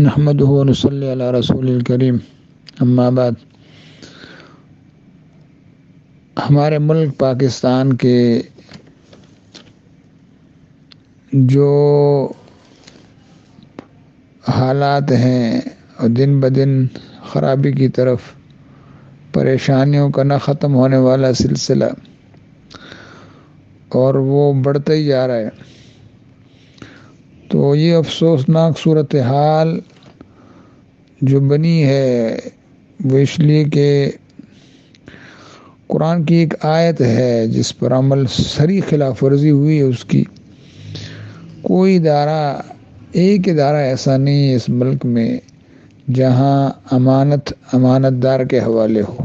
نحمدہ و نصلی علی رسول الکریم، اما بعد۔ ہمارے ملک پاکستان کے جو حالات ہیں اور دن بدن خرابی کی طرف، پریشانیوں کا نہ ختم ہونے والا سلسلہ، اور وہ بڑھتا ہی جا رہا ہے، تو یہ افسوسناک صورتحال جو بنی ہے وہ اس لیے کہ قرآن کی ایک آیت ہے جس پر عمل صریح خلاف ورزی ہوئی ہے۔ اس کی کوئی ادارہ، ایک ادارہ ایسا نہیں ہے اس ملک میں جہاں امانت دار کے حوالے ہو۔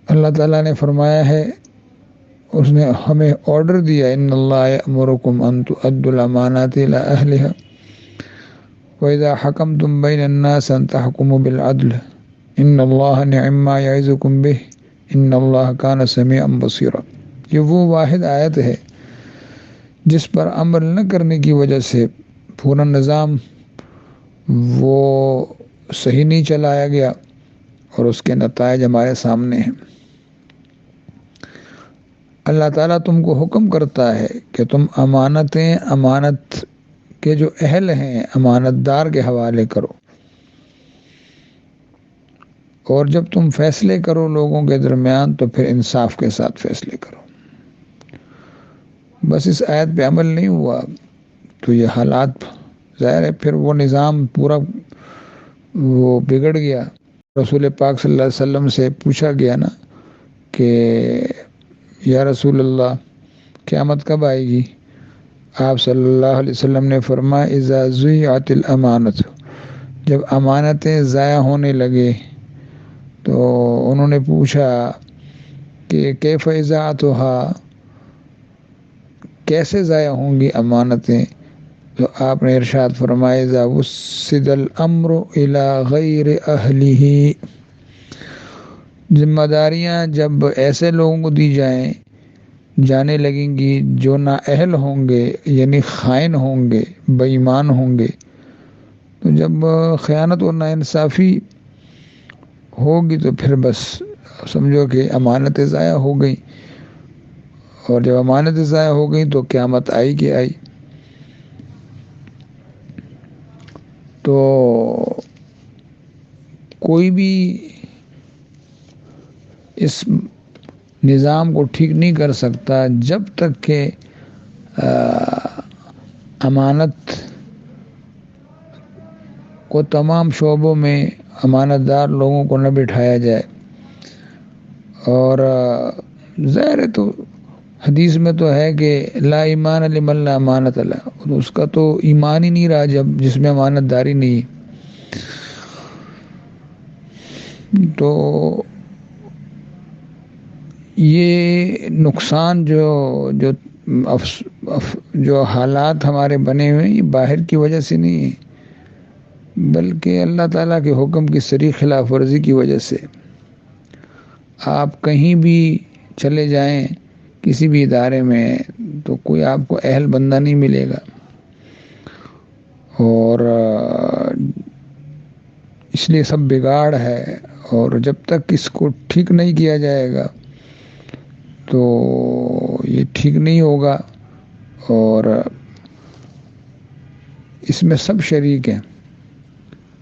اللہ تعالیٰ نے فرمایا ہے، اس نے ہمیں آرڈر دیا، ان اللہ یأمرکم ان تؤدوا الامانات الی اہلہا وَإِذَا حَكَمْتُمْ بَيْنَ النَّاسِ أَن تَحْكُمُوا بِالْعَدْلِ إِنَّ اللَّهَ نِعِمَّ مَا يَعِظُكُم بِهِ إِنَّ اللَّهَ كَانَ سَمِيعًا بَصِيرًا۔ یہ وہ واحد آیت ہے جس پر عمل نہ کرنے کی وجہ سے پورا نظام وہ صحیح نہیں چلایا گیا، اور اس کے نتائج ہمارے سامنے ہیں۔ اللہ تعالیٰ تم کو حکم کرتا ہے کہ تم امانت کے جو اہل ہیں، امانت دار کے حوالے کرو، اور جب تم فیصلے کرو لوگوں کے درمیان تو پھر انصاف کے ساتھ فیصلے کرو۔ بس اس آیت پہ عمل نہیں ہوا تو یہ حالات ظاہر ہے، پھر وہ نظام پورا وہ بگڑ گیا۔ رسول پاک صلی اللہ علیہ وسلم سے پوچھا گیا نا کہ یا رسول اللہ، قیامت کب آئے گی؟ آپ صلی اللہ علیہ وسلم نے فرمایا اذا ضیعت الامانت، جب امانتیں ضائع ہونے لگے۔ تو انہوں نے پوچھا کہ کیف اضاعتھا، کیسے ضائع ہوں گی امانتیں؟ تو آپ نے ارشاد فرمایا اذا وسد الامر الی غیر اہلہ، ذمہ داریاں جب ایسے لوگوں کو دی جانے لگیں گی جو نااہل ہوں گے، یعنی خائن ہوں گے، بے ایمان ہوں گے، تو جب خیانت اور ناانصافی ہوگی تو پھر بس سمجھو کہ امانتیں ضائع ہو گئی، اور جب امانتیں ضائع ہو گئی تو قیامت آئی کہ آئی۔ تو کوئی بھی اس نظام کو ٹھیک نہیں کر سکتا جب تک کہ امانت کو تمام شعبوں میں امانت دار لوگوں کو نہ بٹھایا جائے۔ اور ظاہر ہے، تو حدیث میں تو ہے کہ لا ایمان لمن لا امانت لہ، اس کا تو ایمان ہی نہیں رہا جس میں امانت داری نہیں۔ تو یہ نقصان جو حالات ہمارے بنے ہوئے ہیں، یہ باہر کی وجہ سے نہیں ہے، بلکہ اللہ تعالیٰ کے حکم کی صریح خلاف ورزی کی وجہ سے۔ آپ کہیں بھی چلے جائیں کسی بھی ادارے میں تو کوئی آپ کو اہل بندہ نہیں ملے گا، اور اس لیے سب بگاڑ ہے، اور جب تک اس کو ٹھیک نہیں کیا جائے گا تو یہ ٹھیک نہیں ہوگا، اور اس میں سب شریک ہیں،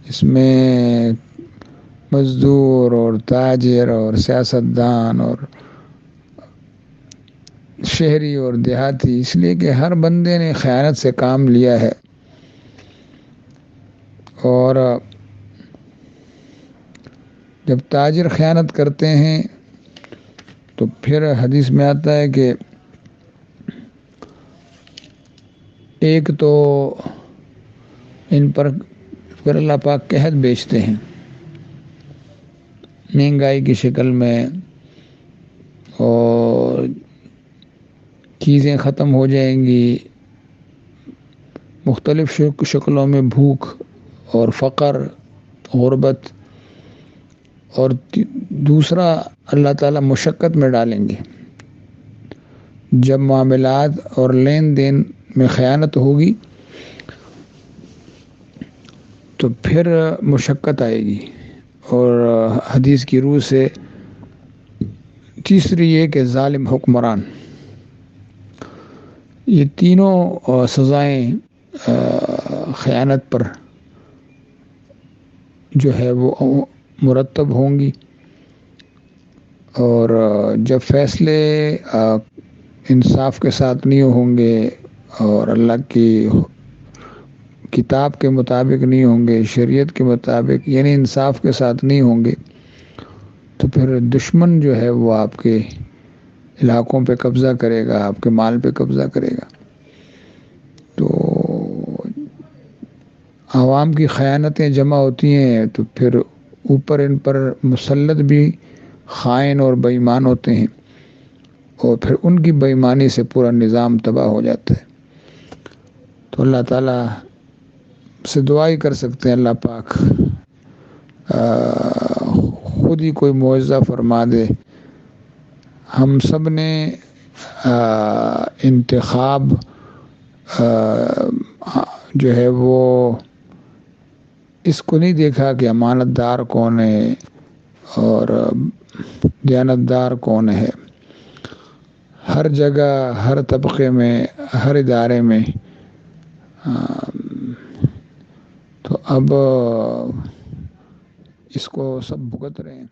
اس میں مزدور اور تاجر اور سیاستدان اور شہری اور دیہاتی، اس لیے کہ ہر بندے نے خیانت سے کام لیا ہے۔ اور جب تاجر خیانت کرتے ہیں تو پھر حدیث میں آتا ہے کہ ایک تو ان پر پھر اللہ پاک قحط بیچتے ہیں مہنگائی کی شکل میں، اور چیزیں ختم ہو جائیں گی، مختلف شکلوں میں بھوک اور فقر، غربت، اور دوسرا اللہ تعالیٰ مشقت میں ڈالیں گے۔ جب معاملات اور لین دین میں خیانت ہوگی تو پھر مشقت آئے گی. اور حدیث کی روح سے تیسری یہ کہ ظالم حکمران، یہ تینوں سزائیں خیانت پر جو ہے وہ مرتب ہوں گی. اور جب فیصلے انصاف کے ساتھ نہیں ہوں گے اور اللہ کی کتاب کے مطابق نہیں ہوں گے، شریعت کے مطابق یعنی انصاف کے ساتھ نہیں ہوں گے، تو پھر دشمن جو ہے وہ آپ کے علاقوں پہ قبضہ کرے گا، آپ کے مال پہ قبضہ کرے گا. تو عوام کی خیانتیں جمع ہوتی ہیں تو پھر اوپر ان پر مسلط بھی خائن اور بے ایمان ہوتے ہیں، اور پھر ان کی بے ایمانی سے پورا نظام تباہ ہو جاتا ہے. تو اللہ تعالیٰ سے دعا ہی کر سکتے ہیں اللہ پاک خود ہی کوئی معجزہ فرما دے. ہم سب نے انتخاب جو ہے وہ اس کو نہیں دیکھا کہ امانت دار کون ہے اور دیانتدار کون ہے. ہر جگہ، ہر طبقے میں، ہر ادارے میں. تو اب اس کو سب بھگت رہے ہیں.